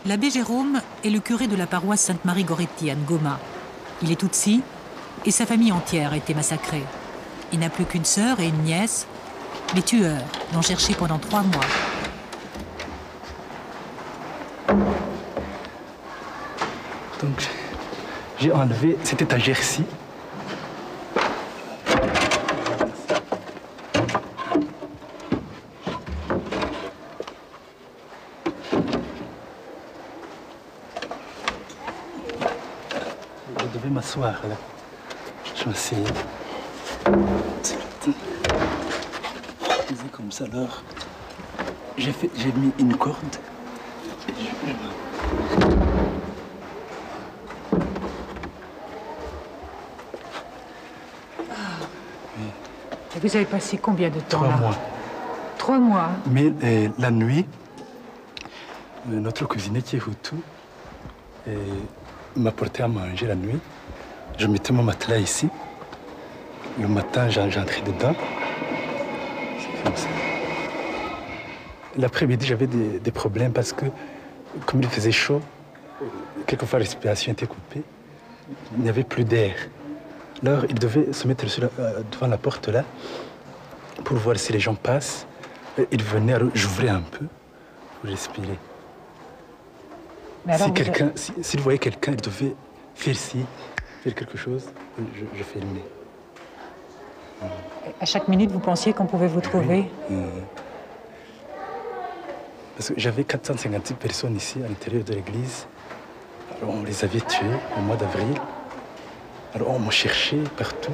L'abbé Jérôme est le curé de la paroisse Sainte-Marie-Goretti à Ngoma. Il est Tutsi et sa famille entière a été massacrée. Il n'a plus qu'une sœur et une nièce. Les tueurs l'ont cherché pendant 3 mois. Donc j'ai enlevé cette étagère-ci. Je devais m'asseoir là. Je m'asseyais. Je faisais comme ça alors. J'ai mis une corde. Et vous avez passé combien de temps 3 là? mois. 3 mois. Mais la nuit, notre cuisinier qui est Hutu m'apportait à manger la nuit. Je mettais mon matelas ici. Le matin, j'entrais dedans. C'est comme ça. L'après-midi, j'avais des problèmes parce que, comme il faisait chaud, quelquefois la respiration était coupée. Il n'y avait plus d'air. Alors, il devait se mettre devant la porte là pour voir si les gens passent. Il venait, alors j'ouvrais un peu pour respirer. S'il voyait quelqu'un, il devait faire quelque chose, je filmais. À chaque minute, vous pensiez qu'on pouvait vous trouver? Oui. Parce que j'avais 456 personnes ici à l'intérieur de l'église. Alors on les avait tuées au mois d'avril. Alors on m'a cherché partout.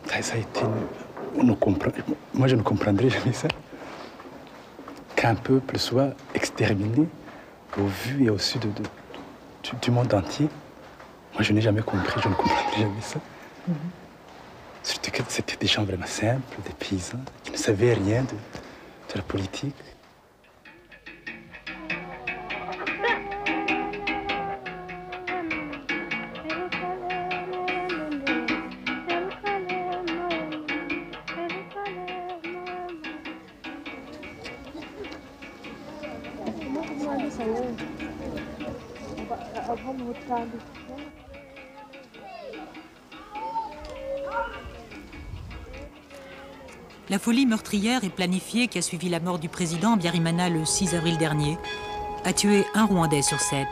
Ça a été... Moi, je ne comprendrai jamais ça. Qu'un peuple soit exterminé au vu et au su du monde entier. Moi, je n'ai jamais compris, je ne comprendrai jamais ça. Surtout que c'était des gens vraiment simples, des paysans, qui ne savaient rien de la politique. La folie meurtrière et planifiée qui a suivi la mort du président Biarimana le 6 avril dernier a tué un Rwandais sur 7.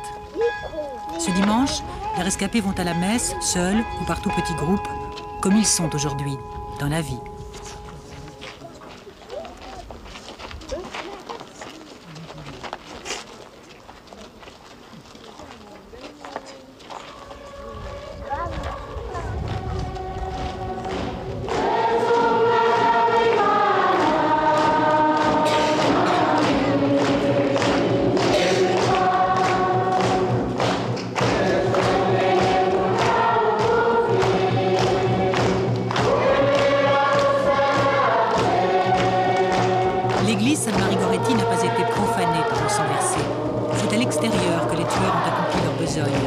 Ce dimanche, les rescapés vont à la messe, seuls ou par tout petits groupes, comme ils sont aujourd'hui, dans la vie. L'église Sainte-Marie-Goretti n'a pas été profanée par le sang versé. C'est à l'extérieur que les tueurs ont accompli leur besogne.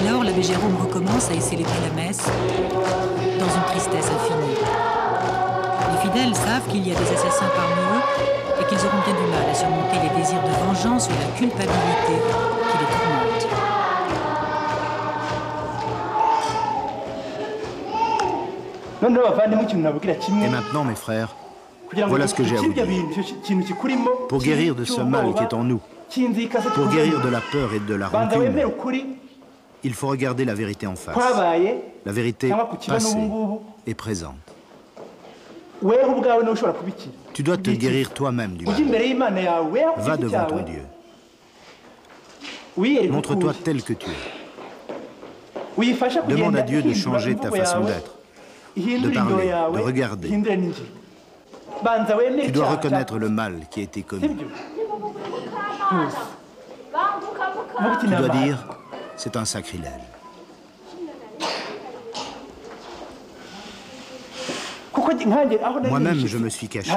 Alors l'abbé Jérôme recommence à célébrer la messe dans une tristesse infinie. Les fidèles savent qu'il y a des assassins parmi eux et qu'ils auront bien du mal à surmonter les désirs de vengeance ou la culpabilité qui les tourmentent. Et maintenant, mes frères, voilà ce que j'ai à vous dire. Pour guérir de ce mal qui est en nous, pour guérir de la peur et de la rancune, il faut regarder la vérité en face. La vérité passée et présente. Tu dois te guérir toi-même du mal. Va devant ton Dieu. Montre-toi tel que tu es. Demande à Dieu de changer ta façon d'être, de parler, de regarder. Tu dois reconnaître le mal qui a été commis. Tu dois dire, c'est un sacrilège. Moi-même, je me suis caché.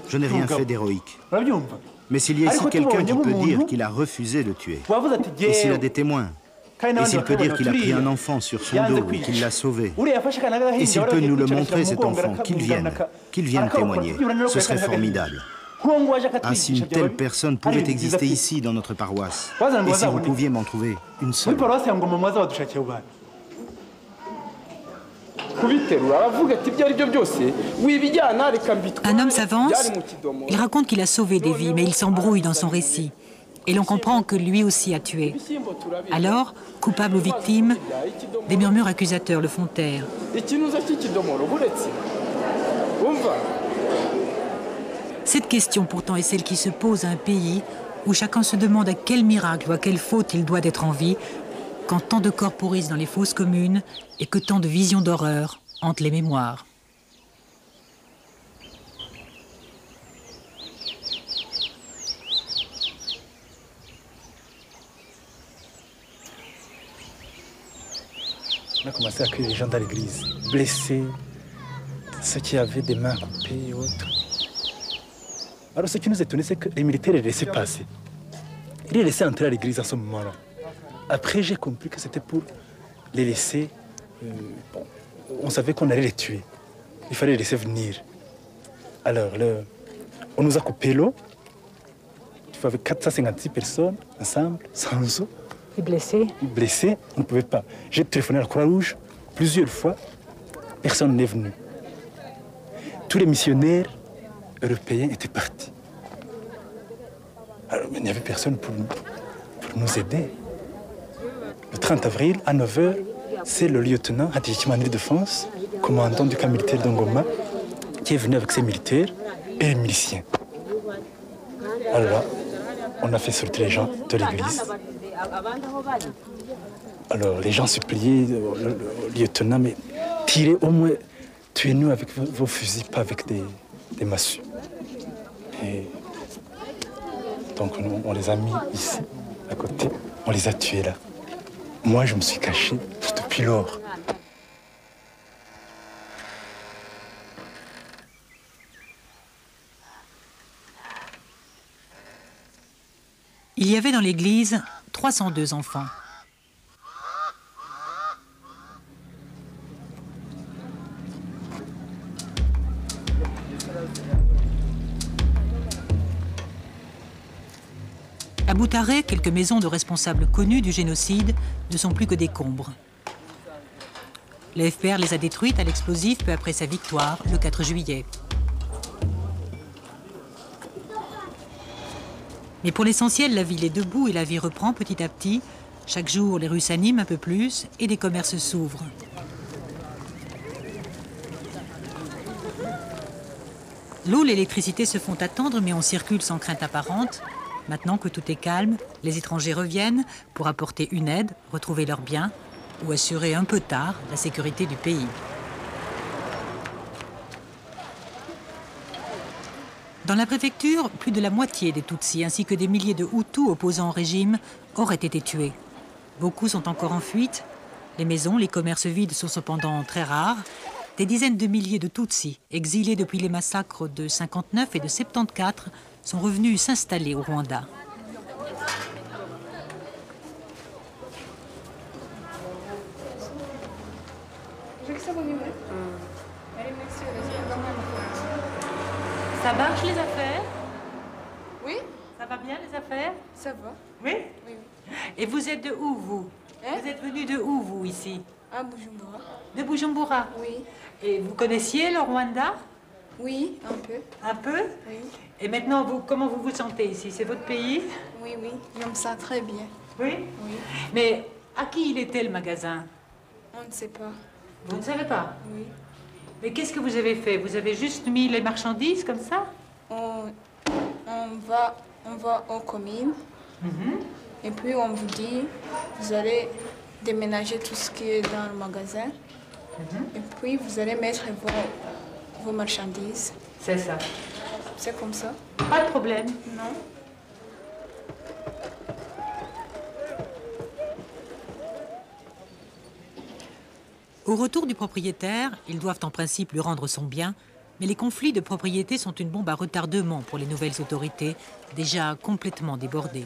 Je n'ai rien fait d'héroïque. Mais s'il y a ici quelqu'un qui peut dire qu'il a refusé de tuer, et s'il a des témoins, et s'il peut dire qu'il a pris un enfant sur son dos et qu'il l'a sauvé, et s'il peut nous le montrer, cet enfant, qu'il vienne témoigner, ce serait formidable. Ah, si une telle personne pouvait exister ici, dans notre paroisse, et si vous pouviez m'en trouver une seule. Un homme s'avance, il raconte qu'il a sauvé des vies, mais il s'embrouille dans son récit. Et l'on comprend que lui aussi a tué. Alors, coupable ou victime, des murmures accusateurs le font taire. Cette question pourtant est celle qui se pose à un pays où chacun se demande à quel miracle ou à quelle faute il doit d'être en vie, quand tant de corps pourrissent dans les fosses communes et que tant de visions d'horreur hantent les mémoires. On a commencé à accueillir les gens dans l'église, blessés, ceux qui avaient des mains coupées et autres. Alors ce qui nous étonnait, c'est que les militaires les laissaient passer. Ils les laissaient entrer à l'église à ce moment-là. Après, j'ai compris que c'était pour les laisser... bon, on savait qu'on allait les tuer. Il fallait les laisser venir. Alors, on nous a coupé l'eau. Avec 456 personnes ensemble, sans eau. Et blessé? Blessé, on ne pouvait pas. J'ai téléphoné à la Croix-Rouge plusieurs fois. Personne n'est venu. Tous les missionnaires européens étaient partis. Alors, il n'y avait personne pour nous aider. Le 30 avril, à 9 h, c'est le lieutenant Hadjikimani de Défense, commandant du camp militaire d'Ongoma, qui est venu avec ses militaires et les miliciens. Alors là, on a fait sortir les gens de l'église. Alors les gens suppliaient le lieutenant, mais tirez au moins, tuez-nous avec vos fusils, pas avec des massues. Et donc on les a mis ici, à côté, on les a tués là. Moi, je me suis caché depuis lors. Il y avait dans l'église 302 enfants. À Boutaré, quelques maisons de responsables connus du génocide ne sont plus que des décombres. Le FPR les a détruites à l'explosif peu après sa victoire, le 4 juillet. Mais pour l'essentiel, la ville est debout et la vie reprend petit à petit. Chaque jour, les rues s'animent un peu plus et des commerces s'ouvrent. L'eau, l'électricité se font attendre, mais on circule sans crainte apparente. Maintenant que tout est calme, les étrangers reviennent pour apporter une aide, retrouver leurs biens ou assurer un peu tard la sécurité du pays. Dans la préfecture, plus de la moitié des Tutsis ainsi que des milliers de Hutus opposants au régime auraient été tués. Beaucoup sont encore en fuite. Les maisons, les commerces vides sont cependant très rares. Des dizaines de milliers de Tutsis, exilés depuis les massacres de 59 et de 74, sont revenus s'installer au Rwanda. Ça marche les affaires? Oui. Ça va bien les affaires? Ça va. Oui? Oui. Et vous êtes de où, vous? Vous êtes venu de où, vous, ici? À Bujumbura. De Bujumbura? Oui. Et vous connaissiez le Rwanda? Oui, un peu. Un peu? Oui. Et maintenant, comment vous vous sentez ici? C'est votre pays? Oui, oui, je me sens très bien. Oui? Oui. Mais à qui il était le magasin? On ne sait pas. Vous ne savez pas? Oui. Mais qu'est-ce que vous avez fait? Vous avez juste mis les marchandises comme ça? On va aux communes. Et puis on vous dit, vous allez déménager tout ce qui est dans le magasin. Et puis vous allez mettre vos marchandises. C'est ça. C'est comme ça? Pas de problème. Non. Au retour du propriétaire, ils doivent en principe lui rendre son bien, mais les conflits de propriété sont une bombe à retardement pour les nouvelles autorités, déjà complètement débordées.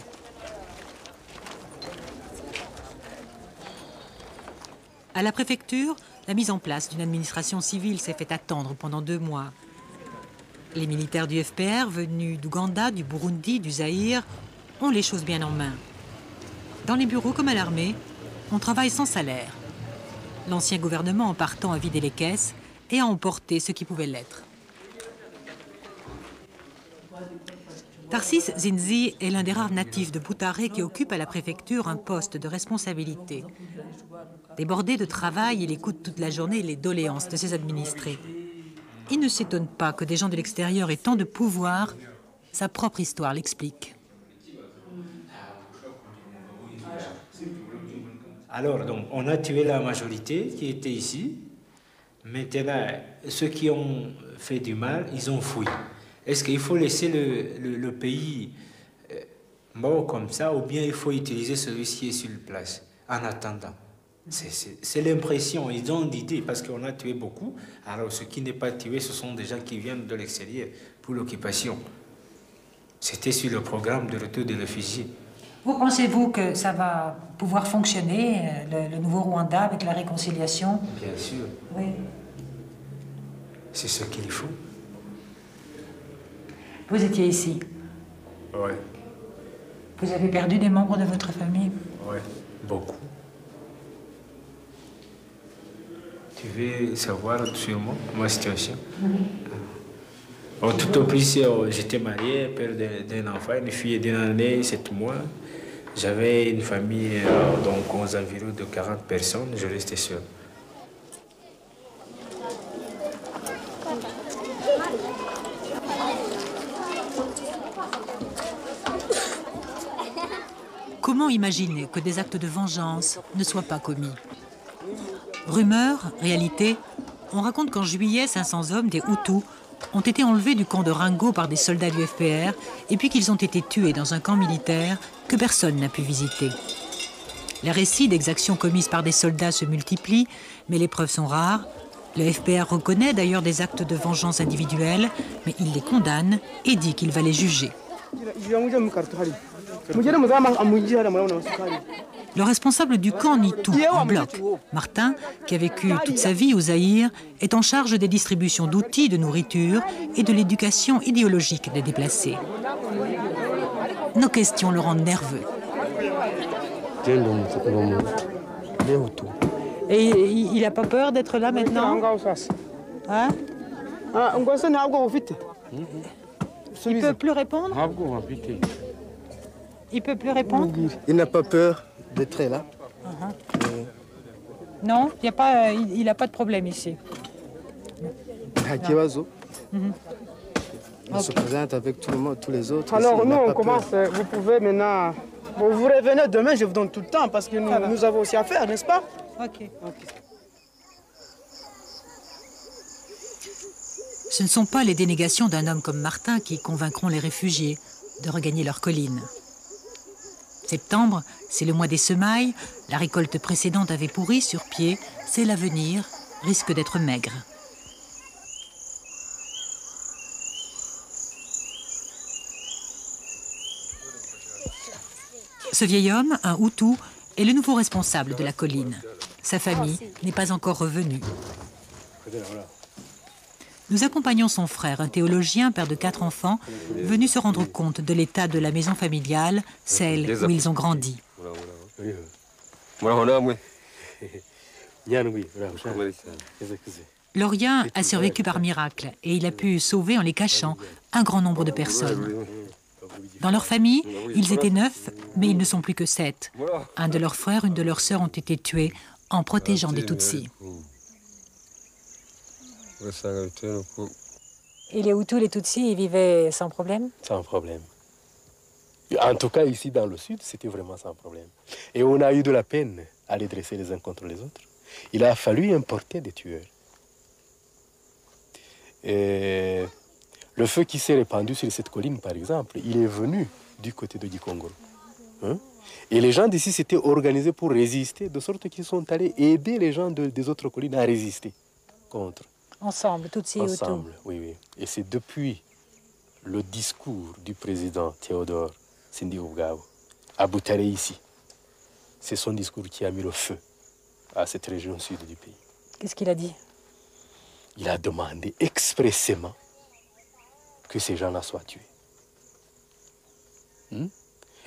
À la préfecture, la mise en place d'une administration civile s'est fait attendre pendant 2 mois. Les militaires du FPR, venus d'Ouganda, du Burundi, du Zaïre, ont les choses bien en main. Dans les bureaux comme à l'armée, on travaille sans salaire. L'ancien gouvernement, en partant, a vidé les caisses et a emporté ce qui pouvait l'être. Tarsis Zinzi est l'un des rares natifs de Butare qui occupe à la préfecture un poste de responsabilité. Débordé de travail, il écoute toute la journée les doléances de ses administrés. Il ne s'étonne pas que des gens de l'extérieur aient tant de pouvoir. Sa propre histoire l'explique. Alors, donc, on a tué la majorité qui était ici. Maintenant, ceux qui ont fait du mal, ils ont fui. Est-ce qu'il faut laisser le pays mort comme ça, ou bien il faut utiliser celui qui est sur place en attendant? C'est l'impression, ils ont d'idées, parce qu'on a tué beaucoup. Alors, ce qui n'est pas tué, ce sont des gens qui viennent de l'extérieur pour l'occupation. C'était sur le programme de retour des réfugiés. Vous pensez-vous que ça va pouvoir fonctionner, le nouveau Rwanda, avec la réconciliation? Bien sûr. Oui. C'est ce qu'il faut. Vous étiez ici. Oui. Vous avez perdu des membres de votre famille? Oui, beaucoup. Tu veux savoir sûrement ma situation? Tout au plus, j'étais marié, père d'un enfant, une fille d'une année, 7 mois. J'avais une famille donc aux environs de 40 personnes, je restais seul. Comment imaginer que des actes de vengeance ne soient pas commis? Rumeur, réalité, on raconte qu'en juillet, 500 hommes, des Hutus, ont été enlevés du camp de Ringo par des soldats du FPR et puis qu'ils ont été tués dans un camp militaire que personne n'a pu visiter. Les récits d'exactions commises par des soldats se multiplient, mais les preuves sont rares. Le FPR reconnaît d'ailleurs des actes de vengeance individuels, mais il les condamne et dit qu'il va les juger. Le responsable du camp nie tout en bloc. Martin, qui a vécu toute sa vie au Zaïre, est en charge des distributions d'outils, de nourriture et de l'éducation idéologique des déplacés. Nos questions le rendent nerveux. Et il n'a pas peur d'être là maintenant? Hein? Il ne peut plus répondre? Il ne peut plus répondre? Il n'a pas peur d'être là. Non, il n'a pas de problème ici. Il se présente avec tout le monde, tous les autres. Alors nous, on commence, vous pouvez maintenant... Bon, vous revenez demain, je vous donne tout le temps, parce que nous avons aussi à faire, n'est-ce pas? Ok. Ce ne sont pas les dénégations d'un homme comme Martin qui convaincront les réfugiés de regagner leur colline. Septembre, c'est le mois des semailles, la récolte précédente avait pourri sur pied, c'est l'avenir, risque d'être maigre. Ce vieil homme, un Hutu, est le nouveau responsable de la colline. Sa famille n'est pas encore revenue. Nous accompagnons son frère, un théologien, père de 4 enfants, venu se rendre compte de l'état de la maison familiale, celle où ils ont grandi. Lorien a survécu par miracle et il a pu sauver, en les cachant, un grand nombre de personnes. Dans leur famille, ils étaient 9, mais ils ne sont plus que 7. Un de leurs frères, une de leurs sœurs ont été tués en protégeant des Tutsis. Et les Hutus, les Tutsis, ils vivaient sans problème? Sans problème. En tout cas, ici dans le sud, c'était vraiment sans problème. Et on a eu de la peine à les dresser les uns contre les autres. Il a fallu importer des tueurs. Et le feu qui s'est répandu sur cette colline, par exemple, il est venu du côté de Gikongoro. Et les gens d'ici s'étaient organisés pour résister, de sorte qu'ils sont allés aider les gens des autres collines à résister contre. Ensemble, Tutsi et Hutu. Ensemble, oui, oui. Et c'est depuis le discours du président Théodore Sindikubwabo à Butare ici. C'est son discours qui a mis le feu à cette région sud du pays. Qu'est-ce qu'il a dit? Il a demandé expressément que ces gens-là soient tués.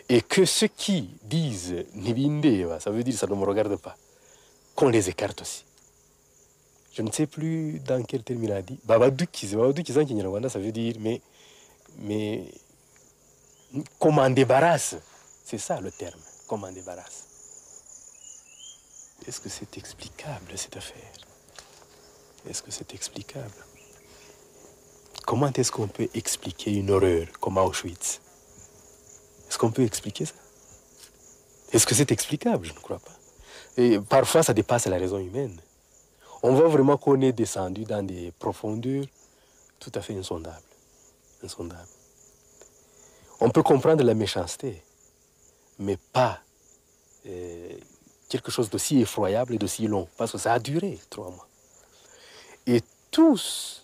Et que ceux qui disent Nibinde, ça veut dire ça ne me regarde pas, qu'on les écarte aussi. Je ne sais plus dans quel terme il a dit. Babadoukiz en Kinyarwanda, ça veut dire mais qu'on m'en débarrasse. C'est ça le terme, qu'on m'en débarrasse. Est-ce que c'est explicable cette affaire? Est-ce que c'est explicable? Comment est-ce qu'on peut expliquer une horreur comme Auschwitz? Est-ce qu'on peut expliquer ça? Est-ce que c'est explicable? Je ne crois pas. Et parfois, ça dépasse la raison humaine. On voit vraiment qu'on est descendu dans des profondeurs tout à fait insondables. Insondables. On peut comprendre la méchanceté, mais pas quelque chose d'aussi effroyable et d'aussi long, parce que ça a duré 3 mois. Et tous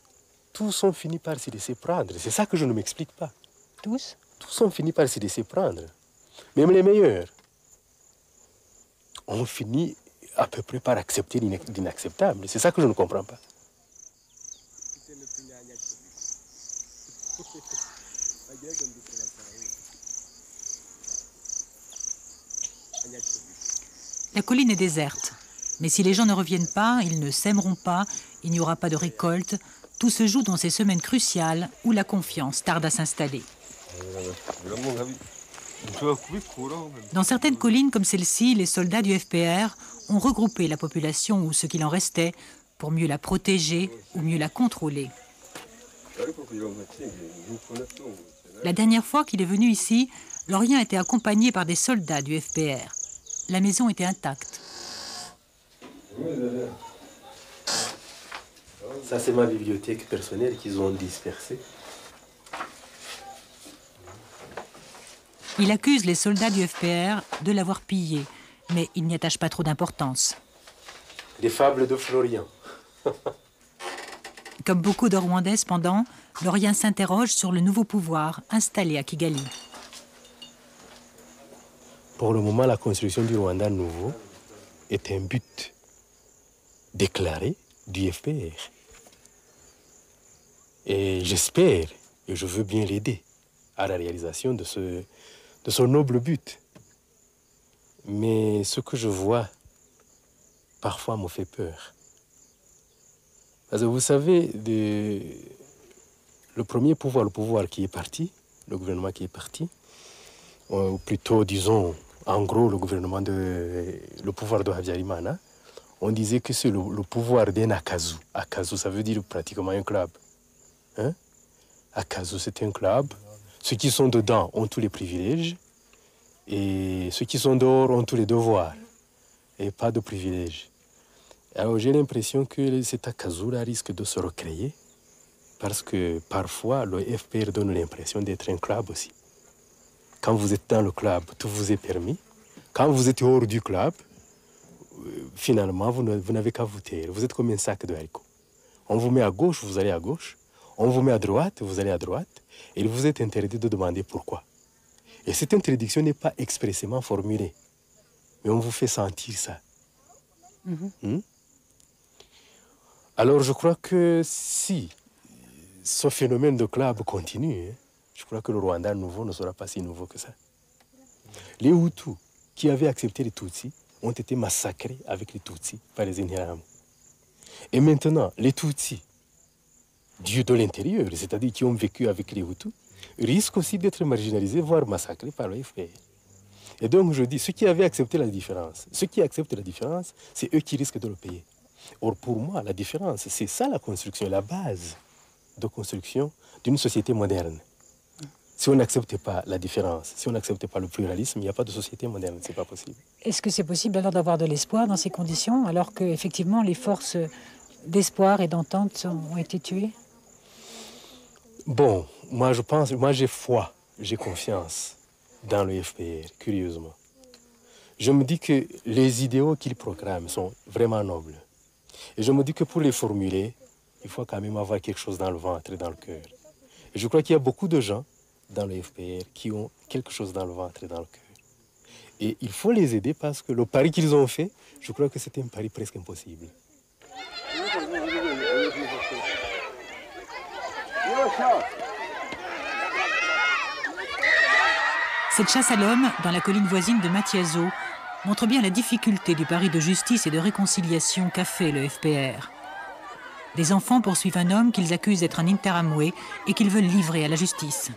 ont fini par se laisser prendre. C'est ça que je ne m'explique pas. Tous? Tous ont fini par se laisser prendre. Même les meilleurs ont fini à peu près par accepter l'inacceptable. C'est ça que je ne comprends pas. La colline est déserte. Mais si les gens ne reviennent pas, ils ne sèmeront pas, il n'y aura pas de récolte. Tout se joue dans ces semaines cruciales où la confiance tarde à s'installer. Dans certaines collines comme celle-ci, les soldats du FPR ont regroupé la population ou ce qu'il en restait pour mieux la protéger ou mieux la contrôler. La dernière fois qu'il est venu ici, Lorien était accompagné par des soldats du FPR. La maison était intacte. Ça, c'est ma bibliothèque personnelle qu'ils ont dispersée. Il accuse les soldats du FPR de l'avoir pillée, mais il n'y attache pas trop d'importance. Les fables de Florian. Comme beaucoup de Rwandais, cependant, Lorien s'interroge sur le nouveau pouvoir installé à Kigali. Pour le moment, la construction du Rwanda nouveau est un but déclaré du FPR. Et j'espère, et je veux bien l'aider à la réalisation de ce noble but. Mais ce que je vois, parfois, me fait peur. Parce que vous savez, le premier pouvoir, le pouvoir qui est parti, le gouvernement qui est parti, ou plutôt, disons, en gros, le pouvoir de Habyarimana, on disait que c'est le pouvoir d'un Akazu. Akazu, ça veut dire pratiquement un club. Hein? Akazu, c'est un club. Ceux qui sont dedans ont tous les privilèges et ceux qui sont dehors ont tous les devoirs et pas de privilèges. Alors j'ai l'impression que cet Akazu-là risque de se recréer parce que parfois le FPR donne l'impression d'être un club aussi. Quand vous êtes dans le club, tout vous est permis. Quand vous êtes hors du club, finalement, vous n'avez qu'à vous taire. Vous êtes comme un sac de haricots. On vous met à gauche, vous allez à gauche. On vous met à droite, vous allez à droite. Et il vous est interdit de demander pourquoi. Et cette interdiction n'est pas expressément formulée. Mais on vous fait sentir ça. Alors je crois que si ce phénomène de club continue, je crois que le Rwanda nouveau ne sera pas si nouveau que ça. Les Hutus qui avaient accepté les Tutsis ont été massacrés avec les Tutsis par les Interahamwe. Et maintenant, les Tutsis, dieux de l'intérieur, c'est-à-dire qui ont vécu avec les Hutus, risquent aussi d'être marginalisés, voire massacrés par le FPR. Et donc je dis, ceux qui avaient accepté la différence, ceux qui acceptent la différence, c'est eux qui risquent de le payer. Or pour moi, la différence, c'est ça la construction, la base de construction d'une société moderne. Si on n'accepte pas la différence, si on n'accepte pas le pluralisme, il n'y a pas de société moderne, c'est pas possible. Est-ce que c'est possible alors d'avoir de l'espoir dans ces conditions, alors qu'effectivement les forces d'espoir et d'entente ont été tuées? Bon, moi je pense, moi j'ai foi, j'ai confiance dans le FPR, curieusement. je me dis que les idéaux qu'il proclame sont vraiment nobles. Et je me dis que pour les formuler, il faut quand même avoir quelque chose dans le ventre et dans le cœur. Et je crois qu'il y a beaucoup de gens dans le FPR qui ont quelque chose dans le ventre et dans le cœur. Et il faut les aider parce que le pari qu'ils ont fait, je crois que c'était un pari presque impossible. Cette chasse à l'homme, dans la colline voisine de Matiazo, montre bien la difficulté du pari de justice et de réconciliation qu'a fait le FPR. Des enfants poursuivent un homme qu'ils accusent d'être un Interamwe et qu'ils veulent livrer à la justice.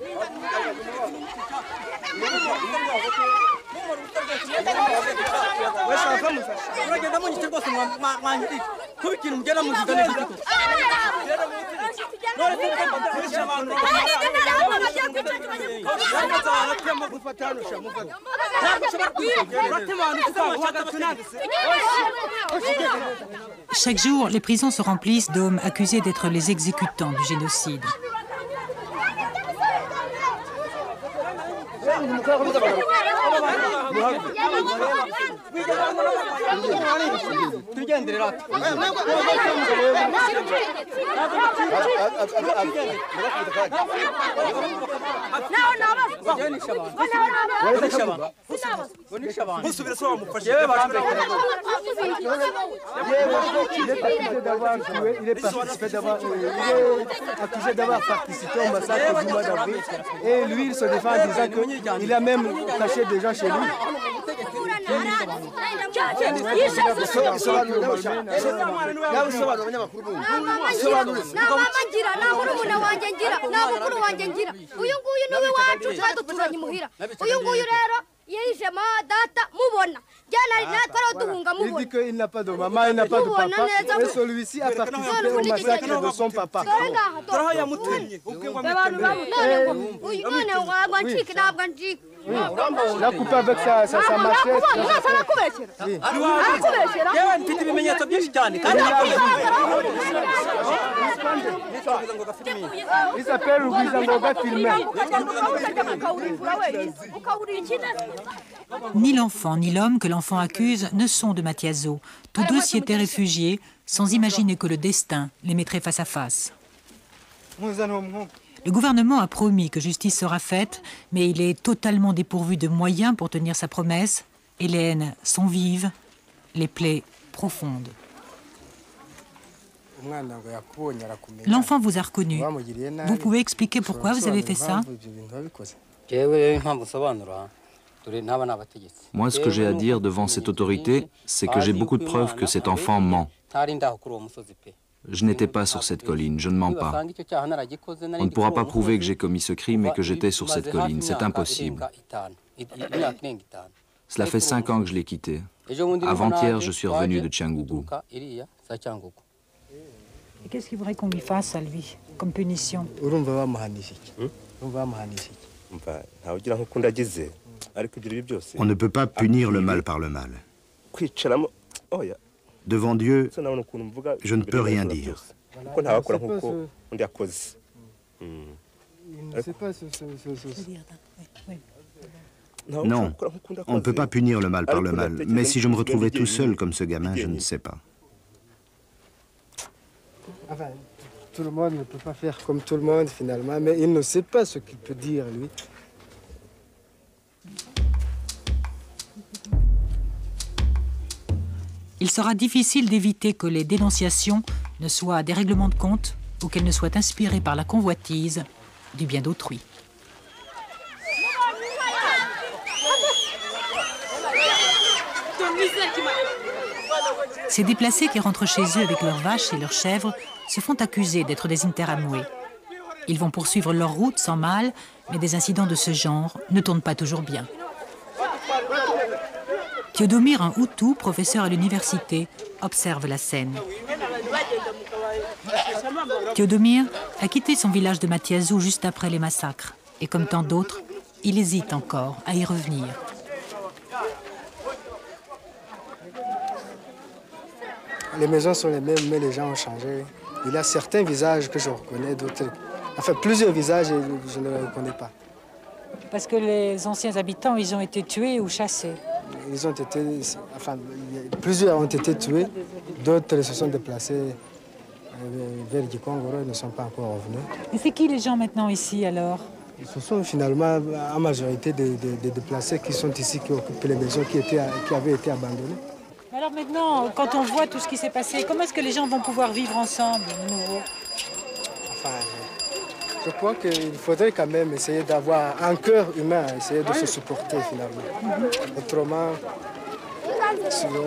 Chaque jour, les prisons se remplissent d'hommes accusés d'être les exécutants du génocide. Il est accusé d'avoir participé au massacre du mois d'avril. Et lui, il se défend en disant qu'il a même caché des gens chez lui. Il dit qu'il n'a pas de maman, il n'a pas de papa, et celui-ci a participé au massacre de son papa. Il a coupé avec sa machette. Il s'appelle Rwizangoga Filmer. Ni l'enfant ni l'homme que l'enfant accuse ne sont de Matiazo. Tous deux s'y étaient réfugiés, sans imaginer que le destin les mettrait face à face. Le gouvernement a promis que justice sera faite, mais il est totalement dépourvu de moyens pour tenir sa promesse, et les haines sont vives, les plaies profondes. L'enfant vous a reconnu. Vous pouvez expliquer pourquoi vous avez fait ça? Moi, ce que j'ai à dire devant cette autorité, c'est que j'ai beaucoup de preuves que cet enfant ment. Je n'étais pas sur cette colline, je ne mens pas. On ne pourra pas prouver que j'ai commis ce crime et que j'étais sur cette colline, c'est impossible. Cela fait 5 ans que je l'ai quitté. Avant-hier, je suis revenu de Cyangugu. Et qu'est-ce qu'il faudrait qu'on lui fasse à lui, comme punition? On ne peut pas punir le mal par le mal. Devant Dieu, je ne peux rien dire. Non, on ne peut pas punir le mal par le mal. Mais si je me retrouvais tout seul comme ce gamin, je ne sais pas. Enfin, tout le monde ne peut pas faire comme tout le monde finalement, mais il ne sait pas ce qu'il peut dire, lui. Il sera difficile d'éviter que les dénonciations ne soient des règlements de compte ou qu'elles ne soient inspirées par la convoitise du bien d'autrui. Ces déplacés qui rentrent chez eux avec leurs vaches et leurs chèvres se font accuser d'être des Interamwe. Ils vont poursuivre leur route sans mal, mais des incidents de ce genre ne tournent pas toujours bien. Théodomir, un Hutu, professeur à l'université, observe la scène. Théodomir a quitté son village de Matiazo juste après les massacres. Et comme tant d'autres, il hésite encore à y revenir. Les maisons sont les mêmes, mais les gens ont changé. Il y a certains visages que je reconnais, d'autres... Enfin, plusieurs visages, je ne les reconnais pas. Parce que les anciens habitants, ils ont été tués ou chassés. ils ont été, enfin, plusieurs ont été tués, d'autres se sont déplacés vers Gikongoro et ne sont pas encore revenus. Et c'est qui les gens maintenant ici alors? Ce sont finalement en majorité des déplacés qui sont ici, qui occupent les maisons qui avaient été abandonnées. Alors maintenant, quand on voit tout ce qui s'est passé, comment est-ce que les gens vont pouvoir vivre ensemble de nouveau? Enfin, je crois qu'il faudrait quand même essayer d'avoir un cœur humain, essayer de se supporter finalement. Autrement,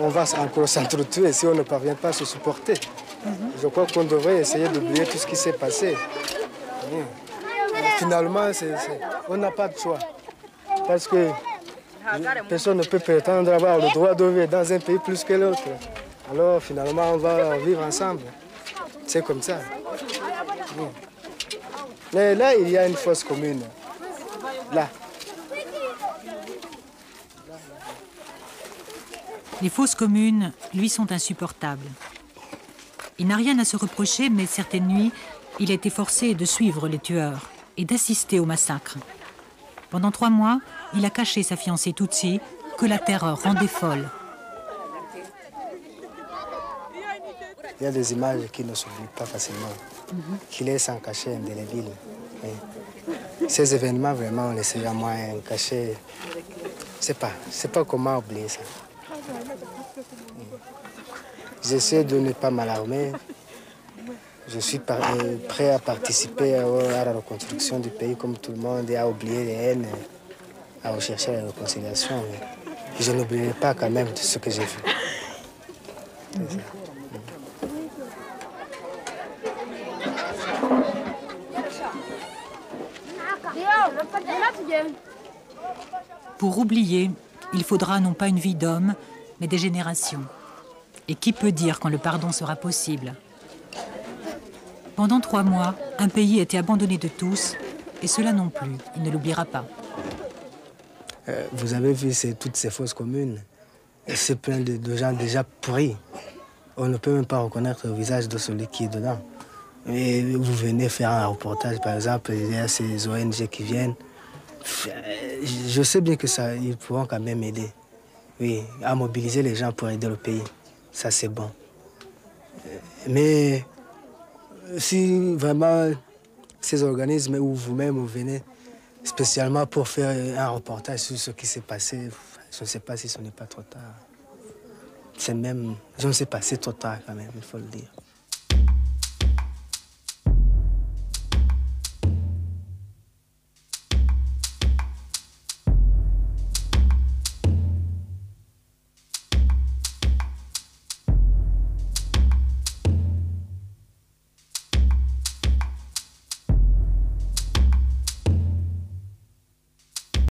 on va encore s'entretuer si on ne parvient pas à se supporter. Je crois qu'on devrait essayer d'oublier tout ce qui s'est passé. Finalement, on n'a pas de choix. Parce que personne ne peut prétendre avoir le droit de vivre dans un pays plus que l'autre. Alors finalement, on va vivre ensemble. C'est comme ça. Mais là, il y a une fosse commune. Là. Les fosses communes, lui, sont insupportables. Il n'a rien à se reprocher, mais certaines nuits, il a été forcé de suivre les tueurs et d'assister au massacre. Pendant 3 mois, il a caché sa fiancée Tutsi, que la terreur rendait folle. Il y a des images qui ne s'oublient pas facilement, qui laissent un cachet indélébile. Ces événements, vraiment, laissent à moi un cachet. Je ne sais pas comment oublier ça. J'essaie de ne pas m'alarmer. Je suis prêt à participer à la reconstruction du pays comme tout le monde et à oublier les haines, à rechercher la réconciliation. Et je n'oublierai pas quand même de ce que j'ai vu. Pour oublier, il faudra non pas une vie d'homme, mais des générations. Et qui peut dire quand le pardon sera possible? Pendant 3 mois, un pays a été abandonné de tous, et cela non plus, il ne l'oubliera pas. Vous avez vu toutes ces fosses communes, c'est plein de gens déjà pourris. On ne peut même pas reconnaître le visage de celui qui est dedans. Et vous venez faire un reportage, par exemple, il y a ces ONG qui viennent. Je sais bien que ça, ils pourront quand même aider. Oui, à mobiliser les gens pour aider le pays. Ça, c'est bon. Mais si vraiment ces organismes ou vous-même vous venez spécialement pour faire un reportage sur ce qui s'est passé, je ne sais pas si ce n'est pas trop tard. C'est même, je ne sais pas, c'est trop tard quand même, il faut le dire.